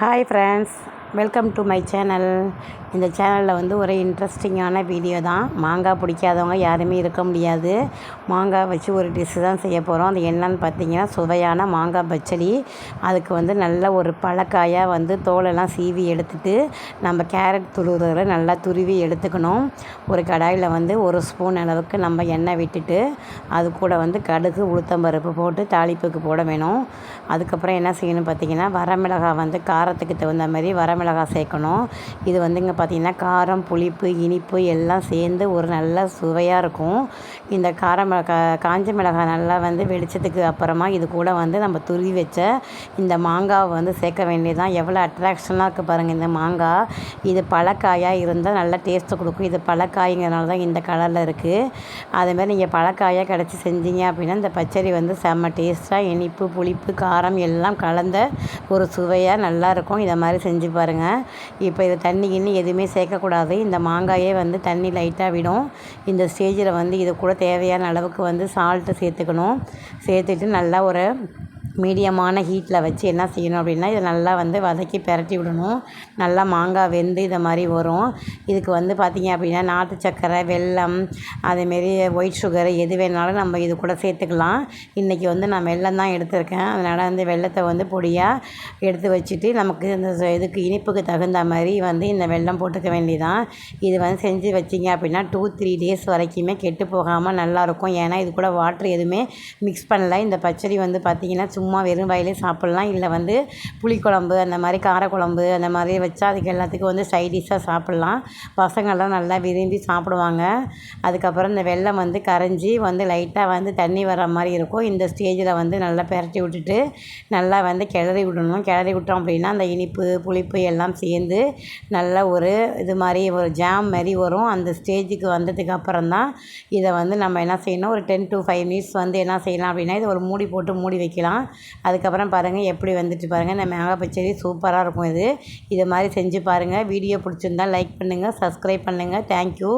Hi friends, welcome to my channel. இந்த சேனலில் வந்து ஒரு இன்ட்ரெஸ்டிங்கான வீடியோ தான். மாங்காய் பிடிக்காதவங்க யாருமே இருக்க முடியாது. மாங்காய் வச்சு ஒரு டிஷ்ஷு தான் செய்ய போகிறோம். அது என்னன்னு பார்த்தீங்கன்னா, சுவையான மாங்காய் பச்சடி. அதுக்கு வந்து நல்ல ஒரு பழக்காயாக வந்து தோலெல்லாம் சீவி எடுத்துட்டு நம்ம கேரட் துருவுறதுல நல்லா துருவி எடுத்துக்கணும். ஒரு கடாயில் வந்து ஒரு ஸ்பூன் அளவுக்கு நம்ம எண்ணெய் விட்டுட்டு அது கூட வந்து கடுகு உளுத்தம்பருப்பு போட்டு தாளிப்புக்கு போட வேணும். அதுக்கப்புறம் என்ன செய்யணும் பார்த்தீங்கன்னா, வரமிளகாய் வந்து காரத்துக்கு தகுந்த மாதிரி வரமிளகாய் சேர்க்கணும். இது வந்துங்க பார்த்திங்கன்னா காரம், புளிப்பு, இனிப்பு எல்லாம் சேர்ந்து ஒரு நல்ல சுவையாக இருக்கும். இந்த காஞ்ச மிளகாய் நல்லா வந்து வெடிச்சதுக்கு அப்புறமா இது கூட வந்து நம்ம துருவி வச்ச இந்த மாங்காவை வந்து சேர்க்க வேண்டியதுதான். எவ்வளோ அட்ராக்ஷனாக இருக்குது பாருங்கள் இந்த மாங்காய். இது பழக்காயாக இருந்தால் நல்லா டேஸ்ட்டு கொடுக்கும். இது பழக்காய்ங்கிறனால தான் இந்த கலரில் இருக்குது. அதேமாதிரி நீங்கள் பழக்காயாக கிடச்சி செஞ்சீங்க அப்படின்னா இந்த பச்சடி வந்து செம்ம டேஸ்ட்டாக இனிப்பு, புளிப்பு, காரம் எல்லாம் கலந்த ஒரு சுவையாக நல்லாயிருக்கும். இதை மாதிரி செஞ்சு பாருங்கள். இப்போ இது தண்ணி கிண்ணி எதுவுமே சேர்க்கக்கூடாது. இந்த மாங்காயே வந்து தண்ணி லைட்டாக விடும். இந்த ஸ்டேஜில் வந்து இது கூட தேவையான அளவுக்கு வந்து சால்ட்டு சேர்த்துக்கணும். சேர்த்துட்டு நல்லா ஒரு மீடியமான ஹீட்டில் வச்சு என்ன செய்யணும் அப்படின்னா, இதை நல்லா வந்து வதக்கி பிரட்டி விடணும். நல்லா மாங்காய் வெந்து இதை மாதிரி வரும். இதுக்கு வந்து பார்த்திங்க அப்படின்னா நாட்டு சர்க்கரை, வெல்லம், அதேமாரி ஒயிட் சுகர் எது வேணாலும் நம்ம இது கூட சேர்த்துக்கலாம். இன்றைக்கி வந்து நான் வெல்லம் தான் எடுத்திருக்கேன். அதனால் அந்த வெல்லத்தை வந்து பொடியாக எடுத்து வச்சுட்டு நமக்கு இந்த இதுக்கு இனிப்புக்கு தகுந்த மாதிரி வந்து இந்த வெல்லம் போட்டுக்க வேண்டியதான். இது வந்து செஞ்சு வச்சிங்க அப்படின்னா 2-3 டேஸ் வரைக்குமே கெட்டு போகாமல் நல்லாயிருக்கும். ஏன்னா இது கூட வாட்ரு எதுவுமே மிக்ஸ் பண்ணல. இந்த பச்சடி வந்து பார்த்திங்கன்னா சும்மா வெறும் வாயிலே சாப்பிட்லாம். இல்லை வந்து புளிக்குழம்பு அந்த மாதிரி காரக்குழம்பு அந்த மாதிரி வச்சா அதுக்கு எல்லாத்துக்கும் வந்து சைடிஷ்ஷாக சாப்பிட்லாம். பசங்கள்லாம் நல்லா விரும்பி சாப்பிடுவாங்க. அதுக்கப்புறம் இந்த வெல்லம் வந்து கரைஞ்சி வந்து லைட்டாக வந்து தண்ணி வர மாதிரி இருக்கும். இந்த ஸ்டேஜில் வந்து நல்லா பிரட்டி விட்டுட்டு நல்லா வந்து கிளறி விடணும். கிளறி விட்டோம் அப்படின்னா அந்த இனிப்பு, புளிப்பு எல்லாம் சேர்ந்து நல்ல ஒரு இது மாதிரி ஒரு ஜாம் மாதிரி வரும். அந்த ஸ்டேஜுக்கு வந்ததுக்கு அப்புறம் தான் இதை வந்து நம்ம என்ன செய்யணும், ஒரு 10 to 5 மினிட்ஸ் வந்து என்ன செய்யலாம் அப்படின்னா இது ஒரு மூடி போட்டு மூடி வைக்கலாம். அதுக்கப்புறம் பாருங்கள் எப்படி வந்துட்டு பாருங்கள். இந்த மாங்காய் பச்சடி சூப்பராக இருக்கும். இது மாதிரி செஞ்சு பாருங்கள். வீடியோ பிடிச்சிருந்தால் லைக் பண்ணுங்கள், சப்ஸ்கிரைப் பண்ணுங்கள். தேங்க்யூ.